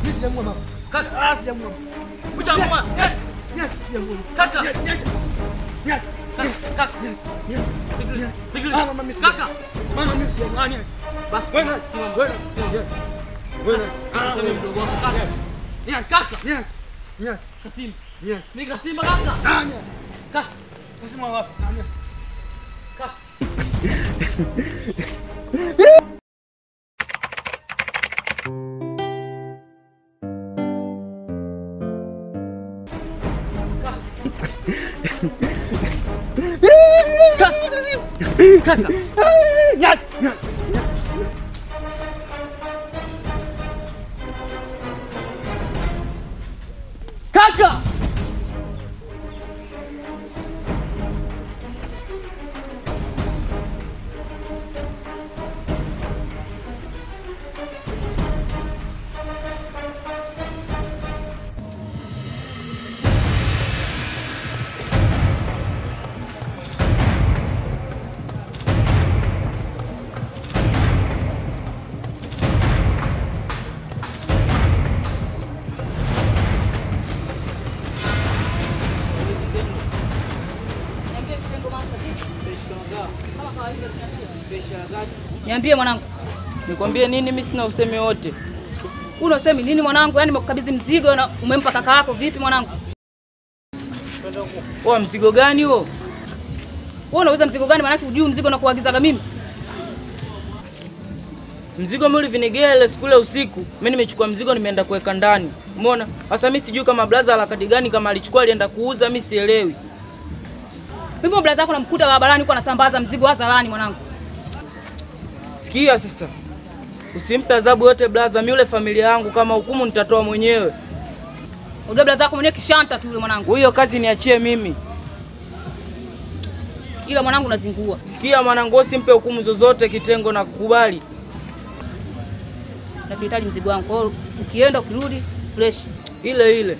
mimi sijamuua mama. Kaka, sijamuua. Ujamuua. Sijamuua. Kaka. Kaka. Sikiliza. Mama mimi. Kaka. Mama mimi sijamuua. Basi. Wewe. Wewe mdogo wangu kaka. Kaka. Kasim. Ni Kasim kaka. Kaka. Kasim wapi? Kaka. Kaka. Kaka. Niambie mwanangu. Nikwambie nini? Mimi sina usemi wote. Una usemi nini mwanangu? Yaani nimekukabidhi mzigo na umempa kaka yako vipi mwanangu? Wewe mzigo gani huo? Wewe unauza mzigo gani maana hujui mzigo na kuagizaga mimi? Mzigo mimi ulivinigele siku ile usiku. Mimi nimechukua mzigo nimeenda kuweka ndani. Umeona? Sasa mimi sijui kama blaza harakati gani kama alichukua alienda kuuza, mimi sielewi. Mimi blaza yako namkuta barabarani huko anasambaza mzigo hadharani mwanangu. Sikia sasa. Usimpe adhabu yote blaza, mimi yule familia yangu kama hukumu nitatoa mwenyewe. Unajua blaza yako mwenyewe kishanta tu yule mwanangu. Hiyo kazi niachie mimi. Ila mwanangu unazingua. Sikia mwanangu, usimpe hukumu zozote kitengo na kukubali. Nachohitaji mzigo wangu. Kwa hiyo ukienda ukirudi fresh Ile ile.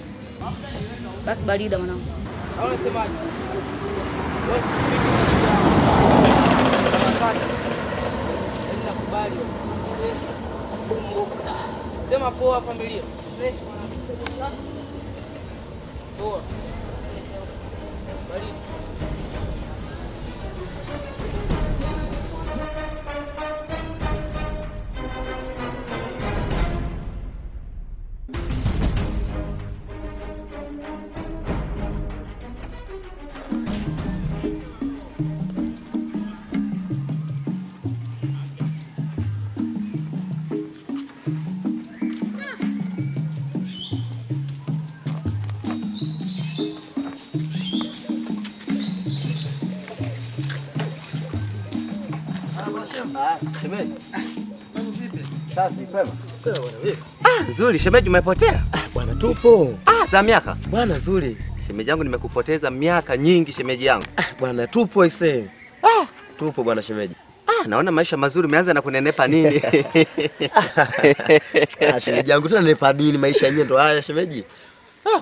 basi barida mwanangu. Au unasemaje? Sema poa familia. Fresh mwanangu. Poa. Baridi. Shemeji. Vipi? Safi, kwema. Kwema bwana, vipi? Nzuri, shemeji umepotea? Bwana tupo. Za miaka. Bwana nzuri. Shemeji yangu nimekupoteza miaka nyingi shemeji yangu. Bwana tupo ise. Tupo bwana shemeji. Naona maisha mazuri umeanza na kunenepa nini? Shemeji yangu tena nenepa nini, maisha yenyewe ndo haya shemeji.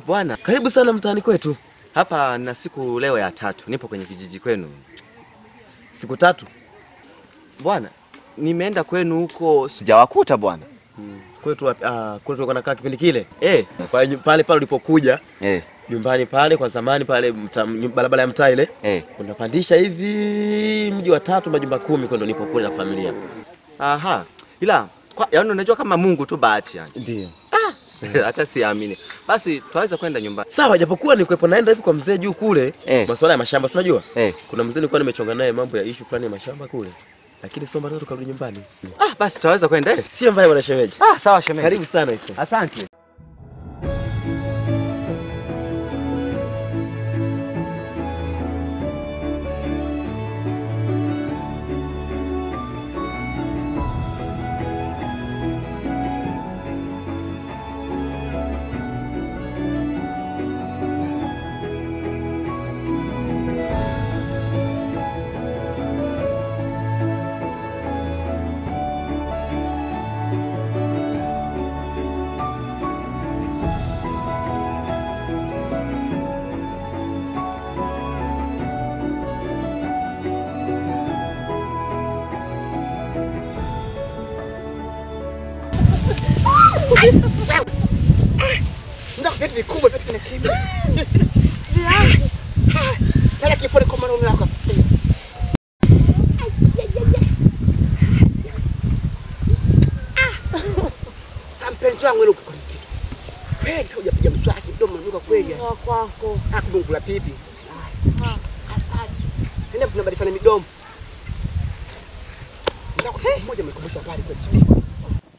Bwana, Karibu sana mtaani kwetu. hapa na siku leo ya 3. Nipo kwenye kijiji kwenu. Siku 3. Bwana, nimeenda kwenu huko sijawakuta bwana. Kwetu wapi? Kwetu tuko nakaa kipindi kile. Kwa pale ulipokuja. Nyumbani pale kwa zamani pale barabara ya mtaa ile. Unapandisha hivi mji wa 3 majumba 10 kwenda nipo kule na familia. Aha. Ila yaani unajua kama Mungu tu bahati yani. Ndio. Hata siamini. Basi tuweza kwenda nyumbani. Sawa, japokuwa nilikuwa naenda hivi kwa mzee juu kule, masuala ya mashamba, si unajua? Kuna mzee nilikuwa nimechonga naye mambo ya issue fulani ya mashamba kule. Lakini sio mbona tukarudi nyumbani. Basi tutaweza kwenda. Sio mbaya bwana shemeji. Sawa shemeji. Karibu sana hizo. Asante. vitu vikubwa vitu vinakimbia. Sasa kipole kwa mwanaume wako. Mpenzi wangu wewe kweli sasa hujapiga mswaki mdomo unanuka kweli ya kwako. Akubungula pipi. Asante. Tena tunabadilishana midomo. Ndio siku moja umekumbusha pale kwa siku.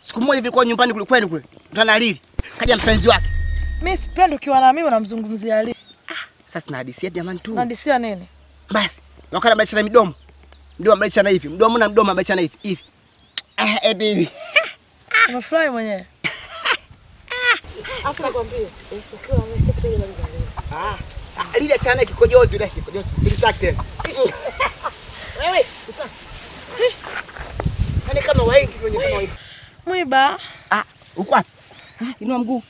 Siku moja vilikuwa nyumbani kwenu kule. Mtana Lili. Kaja mpenzi wake. Mimi sipendi ukiwa na mimi unamzungumzia Lili. Sasa tunahadisia jamani tu. Unahadisia nini? Basi, wakati badilishana midomo. Mdomo badilishana hivi, mdomo na mdomo badilishana hivi. Hivi. Hivi. Umefurahi mwenyewe? Afu nakwambia, ukiwa umecheka tena na Lili achana kikojozi yule kikojozi. Simtaki tena. Wewe, utaki. Yaani kama waindi kwenye kama waindi. Mwiba. Uko wapi? Inua mguu.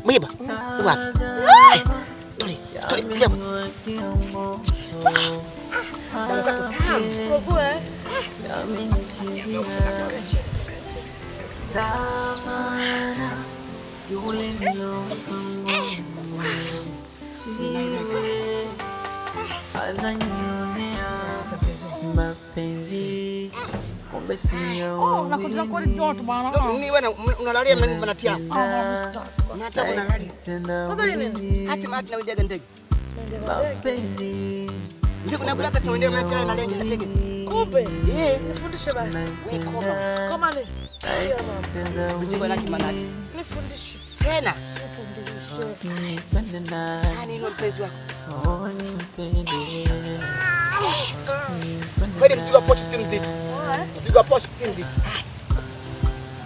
Mwiba. Uko wapi? Tuli. mapenzi kumbe sio nakuja kwa joto bwana. Ni wewe unalalia mimi banatia. Unataka unalalia. Sasa nini? Hasi mati na unjaga ndege. mapenzi Ndio kuna kula kati ndio mnatia na ndege ndege. Kumbe. Nifundishe basi. Wewe koma. Koma ni. Mzigo laki manati. Nifundishe. Tena. nipende naye Nani ndio mpenzi wako? nipende Kwani mzigo wa pochi si mzito? Mzigo wa pochi si mzito.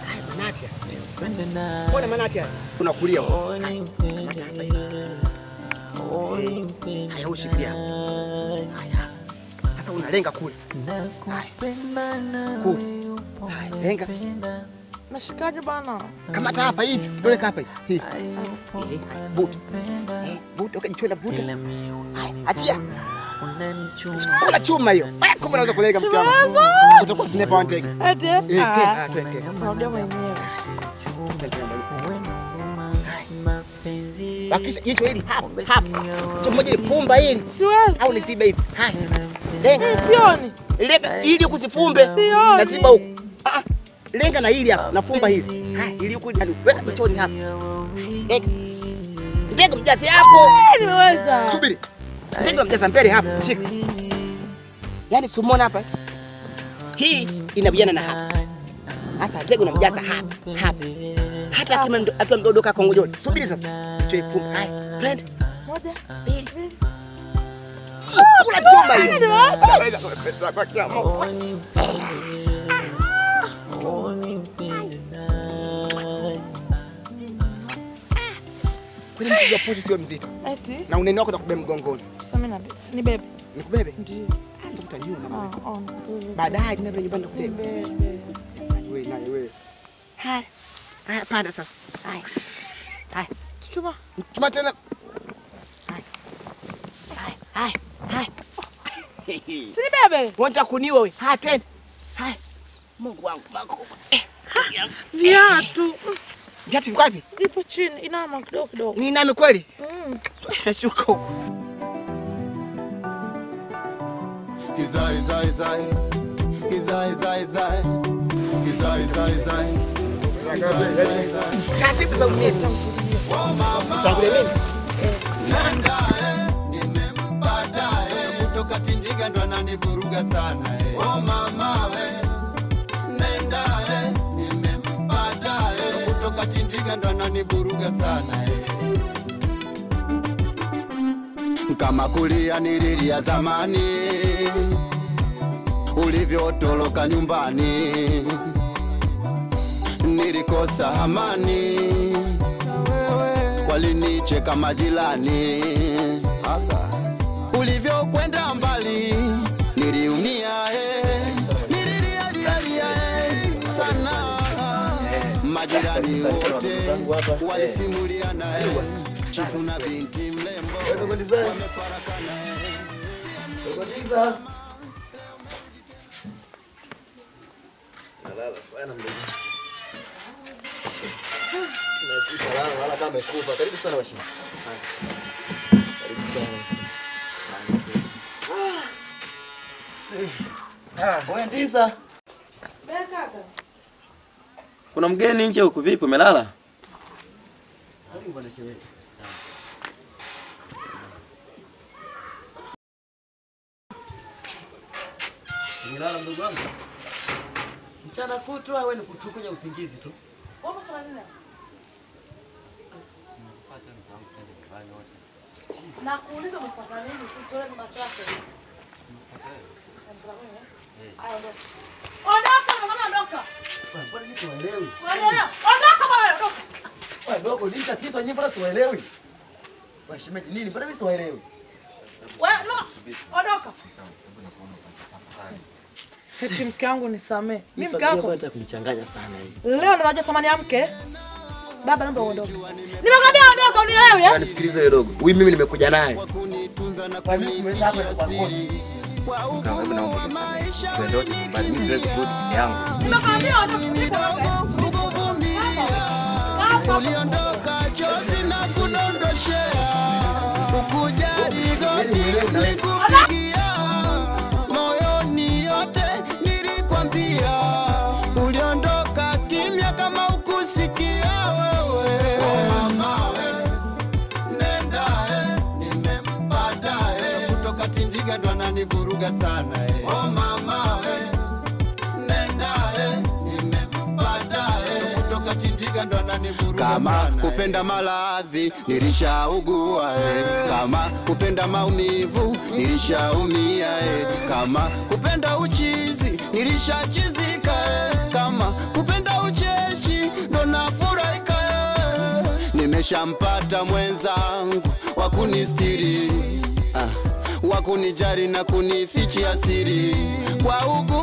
Hai manatia. nipende naye Mbona manatia? Unakulia wewe. nipende Haya ushikilia. Haya. Sasa unalenga kule. nakupenda na Haya, lenga. Nashikaje bana? Kamata hapa hivi, dole hapa hivi. Buta. Buta ukajichona buta. Achia. Kuna chuma hiyo. Kama unaweza kulenga mke wangu. Utakuwa sniper one take. Eti? Twende. Narudia mwenyewe. Bakisha jicho hili hapa. Jicho moja ni pumba hili. Siwezi. Au nisibe hivi. Haya. Lenga. Sioni. Lenga ili kusifumbe. Sioni. Nasiba huko. Lenga na hili hapa, nafumba hizi. Haya, ili huko ndani. Weka jichoni hapa. Lenga. Lenga mjaze hapo. Niweza. Subiri. Lenga mjaze mbele hapo. Shika. Yaani sumona hapa. Hii inabiana na hapa. Sasa lenga unamjaza hapa. Hapa. Hata akiwa mdogo kaka ngojoni. Subiri sasa. Choi pumba. Haya, twende. Moja, mbili. Kula chuma hiyo. Naweza kupesa kwa kiamo. Kwani mzigo wa pochi sio mzito? Eti? Na unene wako utakubeba mgongoni. Sasa mimi ni bebe. Nikubebe? Ndio. Nitakuta nyuma. Baadaye ninaenda nyumbani nakubeba. Wewe naye wewe. Hai. Haya panda sasa. Hai. Hai. Chuma. Chuma tena. Hai. Hai. Hai. Si bebe. Unataka kuniua wewe? Hai twende. Hai. Mungu wangu makubwa. Viatu. Viatu viko wapi? Ipo chini, inama kidogo kidogo. Ni nami kweli? Shuka huko. Izai zai zai. Izai zai zai. Izai zai zai. Katibu za umeme. Oh mama. Tangule mimi. Nenda nimempata kutoka Tindiga ndo ananivuruga sana oh mama nenda nimempata kutoka Tindiga ndo ananivuruga sana kama kulia nililia zamani ulivyotoroka nyumbani nilikosa amani walinicheka majirani ulivyokwenda mbali niliumia nililia sana majirani wote walisimulia naye chifu na binti mlembo wamefarakana Nalala sana mdogo. Na wala kama umekufa. Karibu sana washindi. Karibu sana. Asante. Wewe ndiza. Kaka. Kuna mgeni nje huko, vipi umelala? Karibu bwana shemeji. Umelala ndugu wangu? Mchana kutwa wewe ni kutukunya usingizi tu. Wapo swala nini? Na kuuliza mfuata nini? Sitoe macho yako. Ondoka mama, ondoka. Mbona mimi siwaelewi? Ondoka bwana, ondoka. Wewe dogo nini tatizo nyinyi mbona siwaelewi? Wewe shemeji nini? Mbona mimi siwaelewi? Wewe no. Ondoka. Eti mke wangu nisamee. Mimi mke wako Unataka kunichanganya sana hivi. leo ndo najua thamani ya mke. Baba naomba uondoke. Nimekwambia ondoka unielewe. Yaani sikiliza wewe dogo. Huyu mimi nimekuja naye. Kwa mimi kumweza hapa kwa kosi. Kama hebu naomba unisamehe. Twende wote nyumbani. Mimi siwezi kurudi peke yangu. Nimekwambia ondoka. Uliondoka chozi na kudondoshea, ukujali goti nikupigia, moyoni yote nilikwambia, uliondoka kimya kama ukusikia wewe. Mama we, nenda nimempata kutoka Tindiga ndo ananivuruga sana oh mama we, nenda nimempata kutoka Tindiga ndo ananivuruga kama kupenda maradhi nilishaugua kama kupenda maumivu nilishaumia kama kupenda uchizi nilishachizika kama kupenda ucheshi ndo nafurahika nimeshampata mwenzangu wa kunistiri wa kunijari na kunifichia siri kwa ugu